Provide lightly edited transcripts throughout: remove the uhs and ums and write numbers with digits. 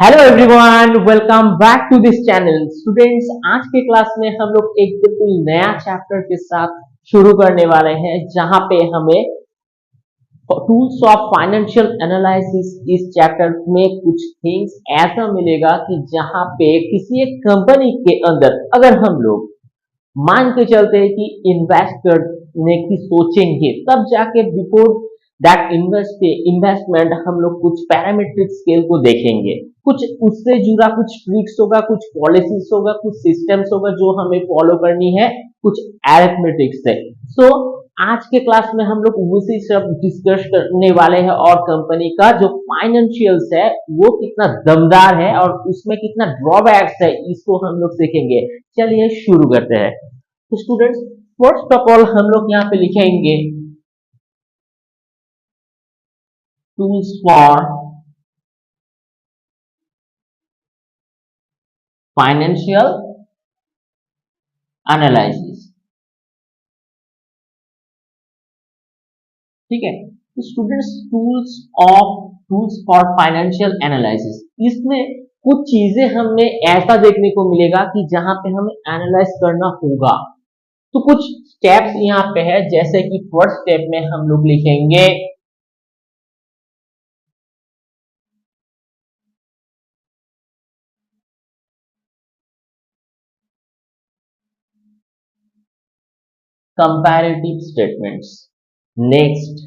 Hello everyone, welcome back to this channel. Students, आज के class में हम लोग एक बिल्कुल नया चैप्टर के साथ शुरू करने वाले हैं, जहां पे हमें टूल्स ऑफ फाइनेंशियल एनालिसिस इस चैप्टर में कुछ थिंग्स ऐसा मिलेगा कि जहां पे किसी एक कंपनी के अंदर अगर हम लोग मान के चलते हैं कि इन्वेस्ट करने की सोचेंगे, तब जाके बिफोर दैट इन्वेस्टमेंट हम लोग कुछ पैरामीट्रिक स्केल को देखेंगे। कुछ उससे जुड़ा कुछ ट्रिक्स होगा, कुछ पॉलिसीज होगा, कुछ सिस्टम्स होगा जो हमें फॉलो करनी है, कुछ एरिथमेटिक्स से। सो आज के क्लास में हम लोग उसी सब डिस्कस करने वाले हैं और कंपनी का जो फाइनेंशियल्स है वो कितना दमदार है और उसमें कितना ड्रॉबैक्स है, इसको हम लोग सीखेंगे। चलिए शुरू करते हैं। तो स्टूडेंट्स, फर्स्ट ऑफ ऑल हम लोग यहाँ पे लिखेंगे टूल्स फॉर फाइनेंशियल एनालिसिस। ठीक है, तो students, tools for financial analysis, इसमें कुछ चीजें हमें ऐसा देखने को मिलेगा कि जहां पे हमें एनालाइज करना होगा। तो कुछ स्टेप्स यहाँ पे है, जैसे कि फर्स्ट स्टेप में हम लोग लिखेंगे comparative statements. Next,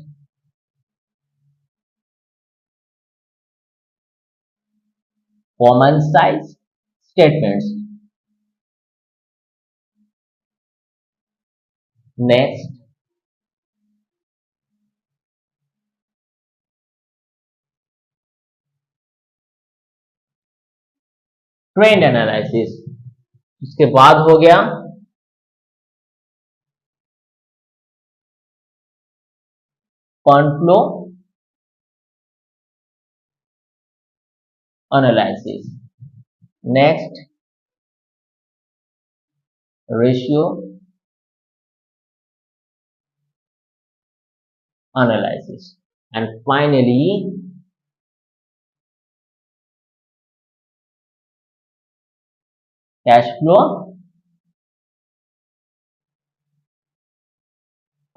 common size statements. Next, trend analysis. उसके बाद हो गया fund flow analysis. Next, ratio analysis. And finally cash flow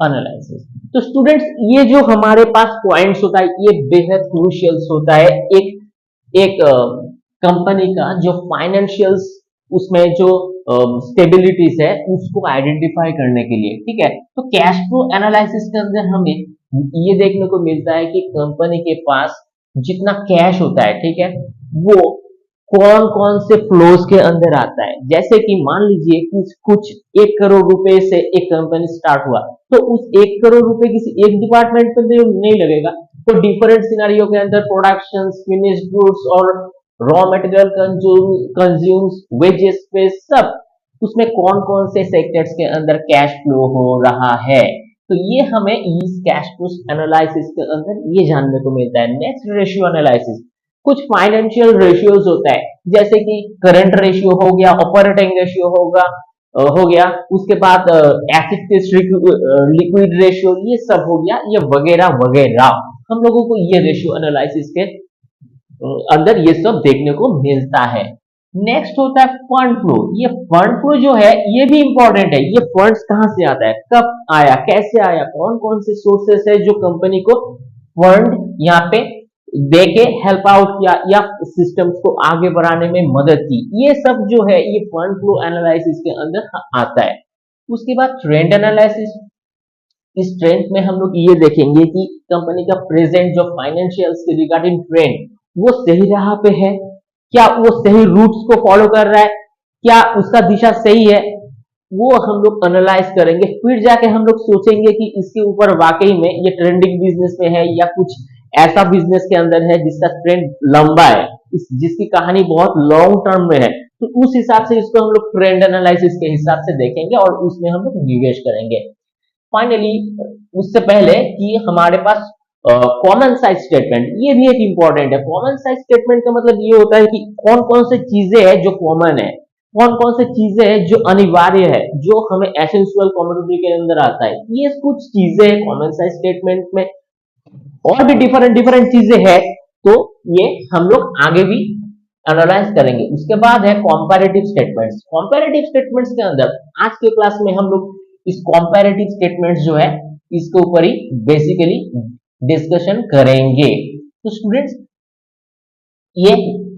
analysis. तो स्टूडेंट्स, ये जो हमारे पास पॉइंट्स होता है ये बेहद क्रूशियल्स होता है एक एक कंपनी का जो फाइनेंशियल्स, उसमें जो स्टेबिलिटीज है उसको आइडेंटिफाई करने के लिए। ठीक है, तो कैश फ्लो एनालिसिस के अंदर हमें ये देखने को मिलता है कि कंपनी के पास जितना कैश होता है, ठीक है, वो कौन कौन से फ्लोज के अंदर आता है। जैसे कि मान लीजिए कि कुछ 1 करोड़ रुपए से एक कंपनी स्टार्ट हुआ, तो उस 1 करोड़ रुपए किसी एक डिपार्टमेंट पे नहीं लगेगा। तो डिफरेंट सिनारियो के अंदर प्रोडक्शन, फिनिश्ड गुड्स और रॉ मटेरियल कंज्यूम्स, वेजेस पे सब, उसमें कौन कौन से सेक्टर्स के अंदर कैश फ्लो हो रहा है। तो ये हमें इस कैश फ्लो एनालिसिस के अंदर ये जानने को मिलता है। Next, ratio analysis. कुछ फाइनेंशियल रेशियोज होता है, जैसे कि करंट रेशियो हो गया, ऑपरेटिंग रेशियो हो गया, उसके बाद एसिड टेस्ट लिक्विड रेशियो, ये सब हो गया, ये वगैरह वगैरह हम लोगों को ये रेशियो एनालिसिस के अंदर ये सब देखने को मिलता है। नेक्स्ट होता है फंड फ्लो। ये फंड फ्लो जो है ये भी इंपॉर्टेंट है। ये फंड्स कहां से आता है, कब आया, कैसे आया, कौन कौन से सोर्सेस है जो कंपनी को फंड यहाँ पे देके हेल्प आउट किया या सिस्टम्स को आगे बढ़ाने में मदद की, ये सब जो है ये फंड फ्लो एनालिसिस के अंदर आता है। उसके बाद ट्रेंड एनालिसिस। इस ट्रेंड में हम लोग ये देखेंगे कि कंपनी का प्रेजेंट जो फाइनेंशियल्स के रिगार्डिंग ट्रेंड, वो सही राह पे है, क्या वो सही रूट्स को फॉलो कर रहा है, क्या उसका दिशा सही है, वो हम लोग एनालाइज करेंगे। फिर जाके हम लोग सोचेंगे कि इसके ऊपर वाकई में ये ट्रेंडिंग बिजनेस में है या कुछ ऐसा बिजनेस के अंदर है जिसका ट्रेंड लंबा है, जिसकी कहानी बहुत लॉन्ग टर्म में है। तो उस हिसाब से इसको हम लोग ट्रेंड एनालिसिस के हिसाब से देखेंगे और उसमें हम लोग निवेश करेंगे। फाइनली, उससे पहले कि हमारे पास कॉमन साइज स्टेटमेंट, ये भी एक इंपॉर्टेंट है। कॉमन साइज स्टेटमेंट का मतलब ये होता है कि कौन कौन से चीजें हैं जो कॉमन है, कौन कौन से चीजें हैं जो अनिवार्य है, जो हमें एसेंशियल कमोडिटी के अंदर आता है। ये कुछ चीजें हैं कॉमन साइज स्टेटमेंट में। और भी डिफरेंट डिफरेंट चीजें हैं, तो ये हम लोग आगे भी एनालाइज करेंगे। उसके बाद है कंपैरेटिव स्टेटमेंट्स। कंपैरेटिव स्टेटमेंट्स के अंदर आज के क्लास में हम लोग इस कंपैरेटिव स्टेटमेंट्स जो है इसके ऊपर ही बेसिकली डिस्कशन करेंगे। तो स्टूडेंट्स ये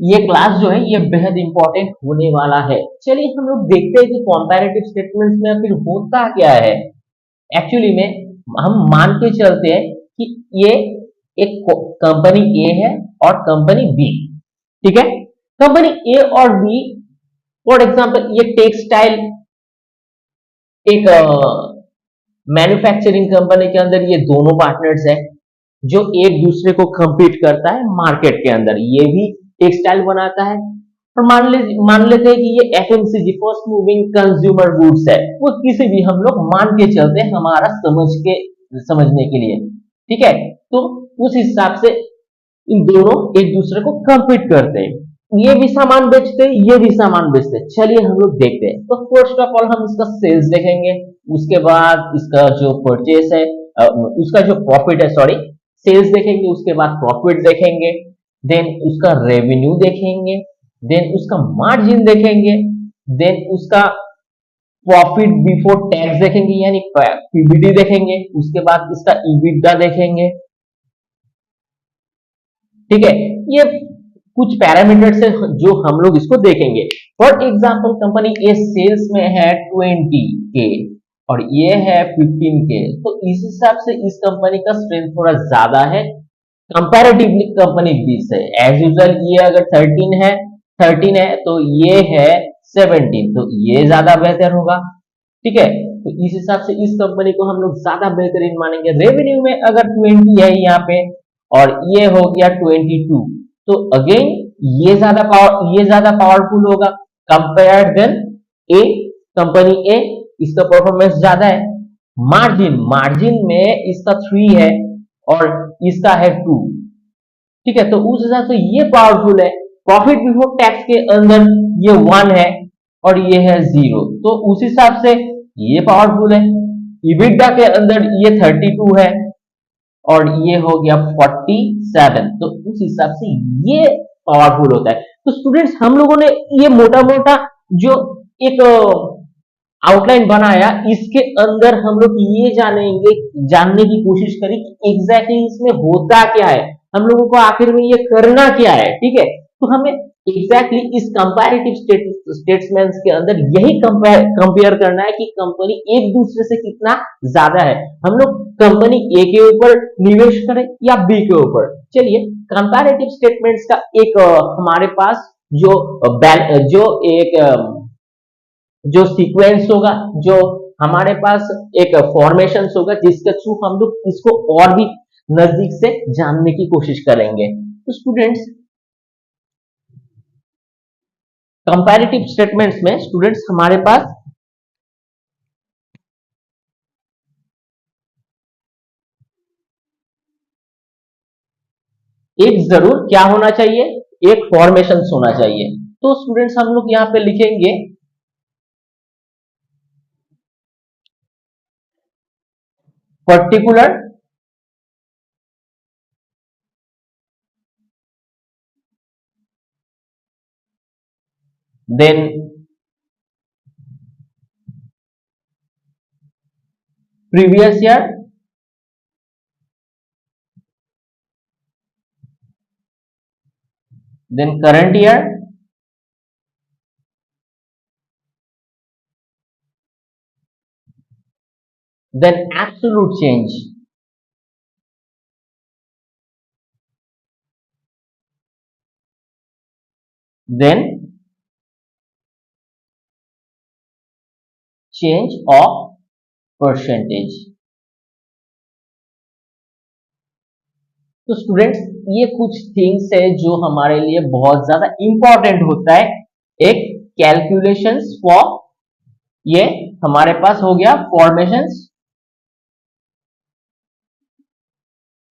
ये क्लास जो है ये बेहद इंपॉर्टेंट होने वाला है। चलिए हम लोग देखते हैं कि कंपैरेटिव स्टेटमेंट्स में फिर होता क्या है। एक्चुअली में हम मान के चलते हैं कि ये एक कंपनी ए है और कंपनी बी, ठीक है। कंपनी ए और बी, फॉर एग्जांपल ये टेक्सटाइल एक मैन्युफैक्चरिंग कंपनी के अंदर ये दोनों पार्टनर्स है जो एक दूसरे को compete करता है मार्केट के अंदर। ये भी टेक्सटाइल बनाता है और मान लेते हैं कि ये FMCG first moving consumer goods है। वो किसी भी हम लोग मान के चलते हैं हमारा समझने के लिए, ठीक है। तो उस हिसाब से इन दोनों एक दूसरे को compete करते हैं। ये भी सामान बेचते हैं, ये भी सामान बेचते हैं। चलिए हम लोग देखते हैं। तो फर्स्ट ऑफ ऑल हम इसका सेल्स देखेंगे, उसके बाद इसका जो परचेस है उसका जो प्रॉफिट है, सॉरी, सेल्स देखेंगे, उसके बाद प्रॉफिट देखेंगे, देन उसका रेवेन्यू देखेंगे, देन उसका मार्जिन देखेंगे, देन उसका प्रॉफिट बिफोर टैक्स देखेंगे यानी पीबीटी देखेंगे, उसके बाद इसका ईबिटा देखेंगे, ठीक है। ये कुछ पैरामीटर्स है जो हम लोग इसको देखेंगे। For example company A sales में है 20K और ये है 15K, तो इस हिसाब से इस कंपनी का स्ट्रेंथ थोड़ा ज्यादा है कंपैरेटिवली कंपनी बी से। एज यूजुअल ये अगर 13 है तो ये है 17, तो ये ज्यादा बेहतर होगा, ठीक है। तो इस हिसाब से इस कंपनी को हम लोग ज्यादा बेहतरीन मानेंगे। रेवेन्यू में अगर 20 है यहाँ पे और ये हो गया 22, तो अगेन ये ज्यादा पावरफुल होगा कंपेयर देन ए, कंपनी ए, इसका परफॉर्मेंस ज्यादा है। मार्जिन मार्जिन में इसका 3 है और इसका है 2, ठीक है। तो उस हिसाब से ये पावरफुल है। प्रॉफिट बिफोर टैक्स के अंदर ये 1 है और ये है 0, तो उस हिसाब से ये पावरफुल है। इबिटा के अंदर ये 32 है और ये हो गया 47, तो उस हिसाब से ये पावरफुल होता है। तो स्टूडेंट्स हम लोगों ने ये मोटा मोटा जो एक आउटलाइन बनाया, इसके अंदर हम लोग ये जानने की कोशिश करें कि एग्जैक्टली इसमें होता क्या है, हम लोगों को आखिर में ये करना क्या है, ठीक है। तो हमें एग्जैक्टली इस कंपैरेटिव स्टेटमेंट्स के अंदर यही कंपेयर करना है कि कंपनी एक दूसरे से कितना ज्यादा है। हम लोग कंपनी ए के ऊपर निवेश करें या बी के ऊपर। चलिए कंपैरेटिव स्टेटमेंट्स का एक हमारे पास जो एक जो सीक्वेंस होगा, जो हमारे पास एक फॉर्मेशन होगा जिसके थ्रू हम लोग इसको और भी नजदीक से जानने की कोशिश करेंगे। तो स्टूडेंट्स कंपैरेटिव स्टेटमेंट्स में स्टूडेंट्स हमारे पास एक जरूर क्या होना चाहिए, एक फॉर्मेशन होना चाहिए। तो स्टूडेंट्स हम लोग यहां पे लिखेंगे particular then previous year then current year then absolute change then change of percentage. तो स्टूडेंट्स ये कुछ थिंग्स है जो हमारे लिए बहुत ज्यादा इंपॉर्टेंट होता है। एक कैलकुलेशंस फॉर, ये हमारे पास हो गया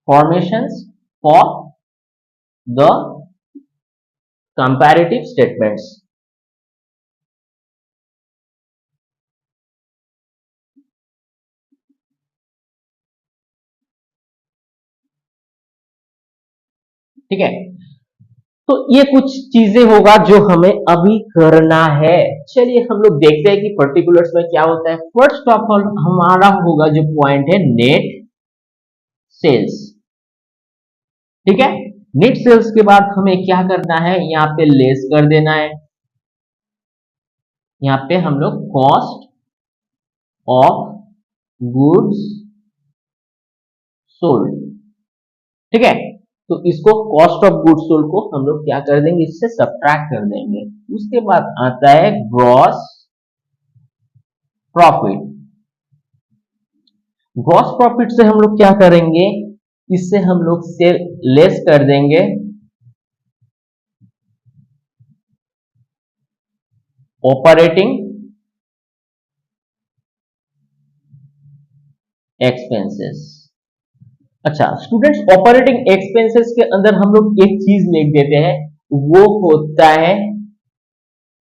formations for the comparative statements. ठीक है। तो ये कुछ चीजें होगा जो हमें अभी करना है। चलिए हम लोग देखते हैं कि पर्टिकुलर्स में क्या होता है। फर्स्ट ऑफ ऑल हमारा होगा जो पॉइंट है नेट सेल्स, ठीक है। नेट सेल्स के बाद हमें क्या करना है, यहाँ पे लेस कर देना है, यहाँ पे हम लोग कॉस्ट ऑफ गुड्स सोल्ड, ठीक है। तो इसको कॉस्ट ऑफ गुड्स सोल्ड को हम लोग क्या कर देंगे, इससे सब्ट्रैक्ट कर देंगे। उसके बाद आता है ग्रॉस प्रॉफिट। ग्रॉस प्रॉफिट से हम लोग क्या करेंगे, इससे हम लोग से लेस कर देंगे ऑपरेटिंग एक्सपेंसेस। अच्छा स्टूडेंट्स, ऑपरेटिंग एक्सपेंसेस के अंदर हम लोग एक चीज लिख देते हैं, वो होता है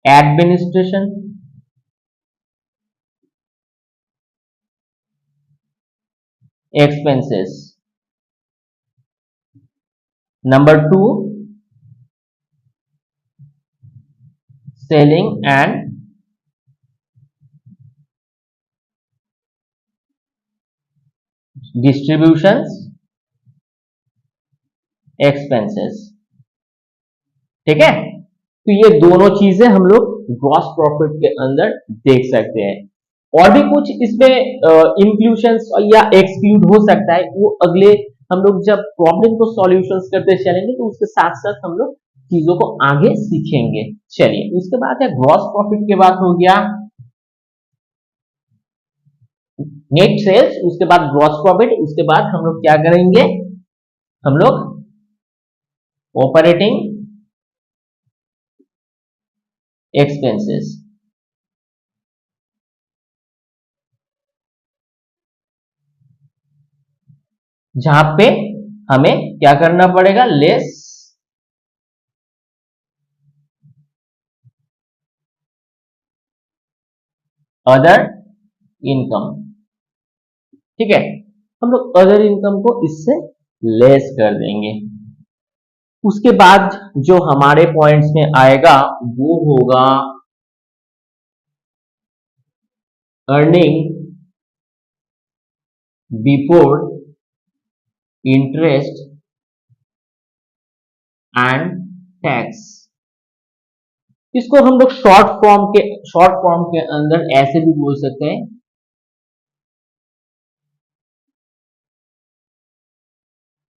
administration expenses. Number 2 selling and distribution expenses, ठीक है। तो ये दोनों चीजें हम लोग ग्रॉस प्रॉफिट के अंदर देख सकते हैं। और भी कुछ इसमें इंक्लूशंस या एक्सक्लूड हो सकता है, वो अगले हम लोग जब प्रॉब्लम को सॉल्यूशंस करते चलेंगे तो उसके साथ साथ हम लोग चीजों को आगे सीखेंगे। चलिए उसके बाद है ग्रॉस प्रॉफिट के बाद हो गया नेट सेल्स, उसके बाद ग्रॉस प्रॉफिट, उसके बाद हम लोग क्या करेंगे, हम लोग ऑपरेटिंग एक्सपेंसेस। जहां पे हमें क्या करना पड़ेगा, लेस अदर इनकम, ठीक है। हम लोग अदर इनकम को इससे लेस कर देंगे। उसके बाद जो हमारे पॉइंट्स में आएगा वो होगा earning before interest and tax. इसको हम लोग शॉर्ट फॉर्म के अंदर ऐसे भी बोल सकते हैं,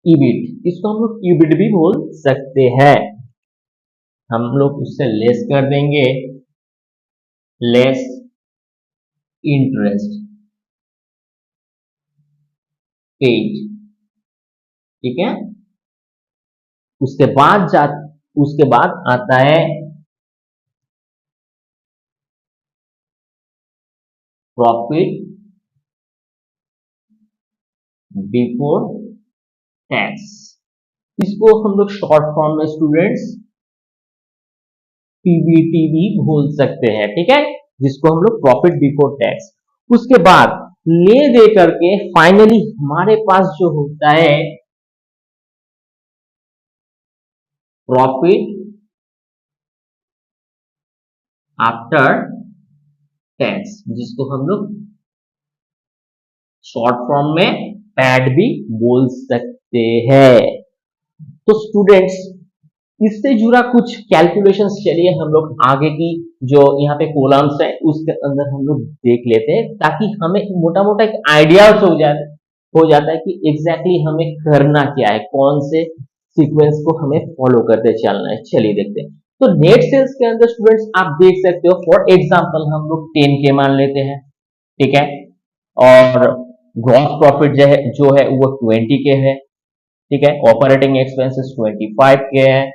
ईबिट। इसको हम लोग ईबिट भी बोल सकते हैं। हम लोग उससे लेस कर देंगे लेस इंटरेस्ट पेड, ठीक है। उसके बाद आता है प्रॉफिट बिफोर टैक्स। इसको हम लोग शॉर्ट फॉर्म में स्टूडेंट्स पीबीटी भी बोल सकते हैं, ठीक है, जिसको हम लोग प्रॉफिट बिफोर टैक्स। उसके बाद ले दे करके फाइनली हमारे पास जो होता है प्रॉफिट आफ्टर टैक्स, जिसको हम लोग शॉर्ट फॉर्म में पैड भी बोल सकते हैं। तो स्टूडेंट्स इससे जुड़ा कुछ कैलकुलेशंस चलिए हम लोग आगे की जो यहाँ पे कॉलम्स है उसके अंदर हम लोग देख लेते हैं, ताकि हमें मोटा मोटा एक आइडिया हो जाता है कि एग्जैक्टली हमें करना क्या है, कौन से सीक्वेंस को हमें फॉलो करते चलना है। चलिए देखते हैं। तो नेट सेल्स के अंदर स्टूडेंट्स आप देख सकते हो, फॉर एग्जाम्पल हम लोग 10 के मान लेते हैं, ठीक है, और ग्रॉस प्रॉफिट जो है वो 20 के है, ठीक है। ऑपरेटिंग एक्सपेंसेस 25 के हैं,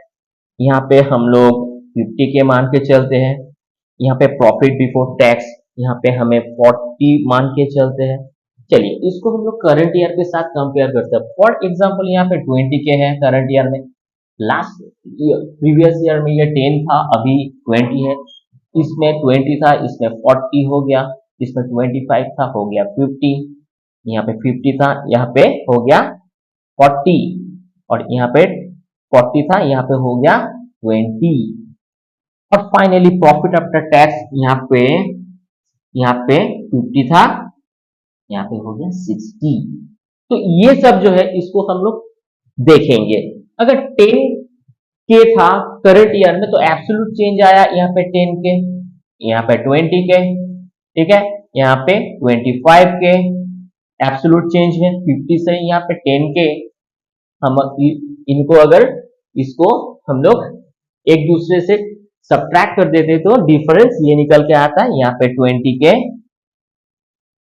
यहाँ पे हम लोग 50 के मान के चलते हैं। यहाँ पे प्रॉफिट बिफोर टैक्स यहाँ पे हमें 40 मान के चलते हैं। चलिए इसको हम लोग करंट ईयर के साथ कंपेयर करते हैं। फॉर एग्जांपल यहाँ पे 20 के हैं करंट ईयर में, लास्ट ईयर प्रीवियस ईयर में ये 10 था, अभी 20 है। इसमें 20 था, इसमें 40 हो गया, इसमें 25 था, हो गया 50, यहाँ पे 50 था, यहाँ पे हो गया 40, और यहाँ पे 40 था, यहाँ पे हो गया 20। और फाइनली प्रॉफिट आफ्टर टैक्स यहाँ पे 50 था, यहाँ पे हो गया 60। तो ये सब जो है इसको हम लोग देखेंगे। अगर 10 के था करंट ईयर में तो एब्सोल्यूट चेंज आया यहाँ पे 10 के, यहाँ पे 20 के, ठीक है, यहाँ पे 25 के एब्सोल्यूट चेंज है, 50 से यहाँ पे 10 के। हम इनको अगर इसको हम लोग एक दूसरे से सब्ट्रैक्ट कर देते तो डिफरेंस ये निकल के आता है, यहाँ पे 20 के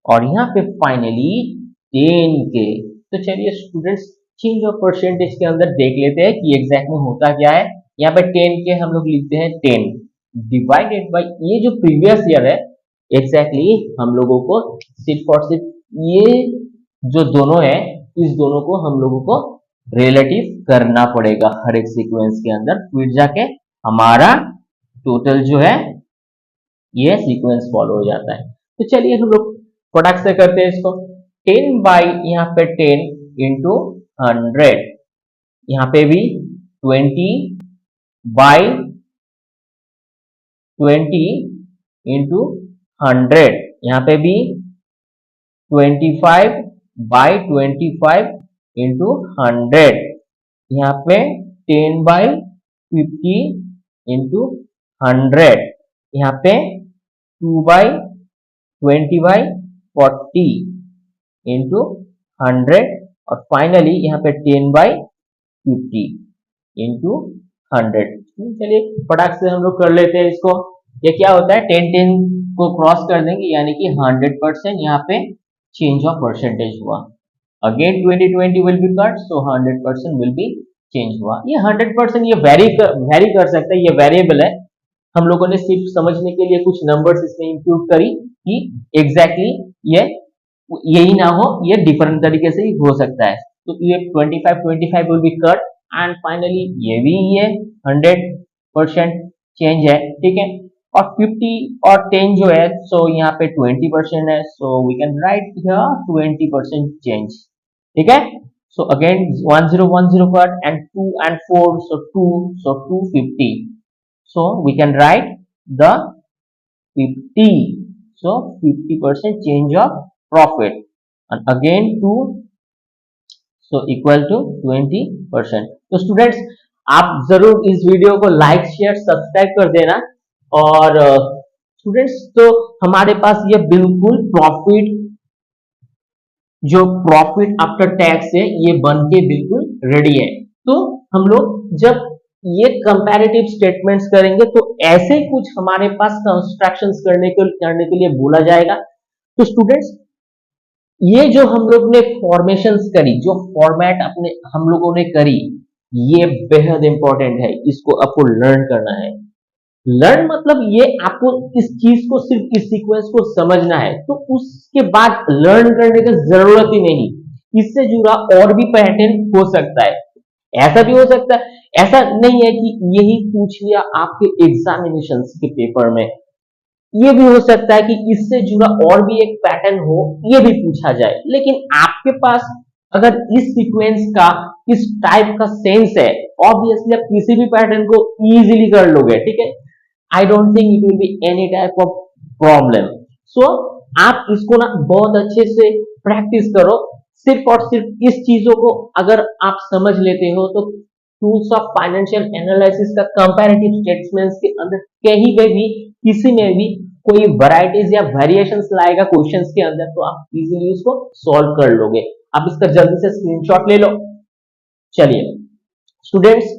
और यहाँ पे फाइनली 10 के। तो चलिए स्टूडेंट्स चेंज ऑफ परसेंटेज के अंदर देख लेते हैं कि एग्जैक्ट में होता क्या है। यहाँ पे 10 के हम लोग लिखते हैं 10 डिवाइडेड बाय ये जो प्रीवियस ईयर है, एग्जैक्टली हम लोगों को सिर्फ और सिर्फ ये जो दोनों है इस दोनों को हम लोगों को रिलेटिव करना पड़ेगा हर एक सीक्वेंस के अंदर, फिर जाके हमारा टोटल जो है ये सीक्वेंस फॉलो हो जाता है। तो चलिए हम लोग प्रोडक्ट से करते हैं इसको। 10 बाई यहाँ पे 10 इंटू 100, यहाँ पे भी 20 बाई 20 इंटू 100, यहाँ पे भी 25 बाई 25 इंटू 100, यहाँ पे 10 बाई 50 इंटू 100, यहाँ पे 2 बाई 20 बाई 40 इंटू 100 और फाइनली यहाँ पे 10 बाई 50 इंटू 100। चलिए फटाक से हम लोग कर लेते हैं इसको। ये क्या होता है, 10 को क्रॉस कर देंगे यानी कि 100% यहाँ पे चेंज ऑफ परसेंटेज हुआ। Again 20 will be cut, so 100% will be change हुआ। ये 100% ये वेरी कर सकता है, ये वेरिएबल है। हम लोगों ने सिर्फ समझने के लिए कुछ नंबर्स इसमें इंक्लूड करी कि एग्जैक्टली ये यही ना हो, ये डिफरेंट तरीके से ही हो सकता है। तो ये 25 will be cut and finally ये भी ये 100% चेंज है, ठीक है। और 50 और 10 जो है सो यहाँ पे 20% है, so we can write here 20% change, ठीक है। So again 1010 cut and 2 and 4 so 2 so 250, so we can write the 50, so 50% change of profit and again 2 so equal to 20%। तो स्टूडेंट्स आप जरूर इस वीडियो को लाइक शेयर सब्सक्राइब कर देना। और स्टूडेंट्स तो हमारे पास ये बिल्कुल प्रॉफिट जो प्रॉफिट आफ्टर टैक्स है ये बन के बिल्कुल रेडी है। तो हम लोग जब ये कंपैरेटिव स्टेटमेंट्स करेंगे तो ऐसे कुछ हमारे पास कंस्ट्रक्शंस करने के लिए बोला जाएगा। तो स्टूडेंट्स ये जो हम लोग ने फॉर्मेशंस करी, जो फॉर्मेट अपने हम लोगों ने करी, ये बेहद इंपॉर्टेंट है, इसको आपको लर्न करना है। लर्न मतलब ये आपको इस चीज को सिर्फ इस सीक्वेंस को समझना है, तो उसके बाद लर्न करने की जरूरत ही नहीं। इससे जुड़ा और भी पैटर्न हो सकता है, ऐसा भी हो सकता है, ऐसा नहीं है कि यही पूछ लिया आपके एग्जामिनेशन के पेपर में। ये भी हो सकता है कि इससे जुड़ा और भी एक पैटर्न हो, ये भी पूछा जाए। लेकिन आपके पास अगर इस सीक्वेंस का इस टाइप का सेंस है, ऑब्वियसली आप किसी भी पैटर्न को इजीली कर लोगे, ठीक है। I don't think it will be any type of problem. So आप इसको ना बहुत अच्छे से प्रैक्टिस करो। सिर्फ और सिर्फ इस चीजों को अगर आप समझ लेते हो तो टूल्स ऑफ फाइनेंशियल एनालिसिस का कंपैरेटिव स्टेटमेंट्स के अंदर कहीं पे भी किसी में भी कोई वैरायटीज या वेरिएशंस लाएगा क्वेश्चंस के अंदर तो आप इजीली उसको सॉल्व कर लोगे। आप इसका जल्दी से स्क्रीनशॉट ले लो। चलिए स्टूडेंट्स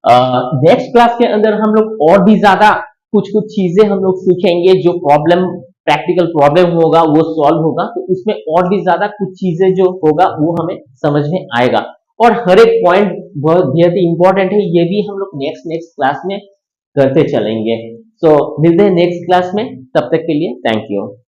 नेक्स्ट क्लास के अंदर हम लोग और भी ज्यादा कुछ चीजें हम लोग सीखेंगे, जो प्रॉब्लम प्रैक्टिकल प्रॉब्लम होगा वो सॉल्व होगा, तो उसमें और भी ज्यादा कुछ चीजें जो होगा वो हमें समझ में आएगा। और हर एक पॉइंट बहुत बेहद इंपॉर्टेंट है, ये भी हम लोग नेक्स्ट क्लास में करते चलेंगे। सो मिलते हैं नेक्स्ट क्लास में, तब तक के लिए थैंक यू।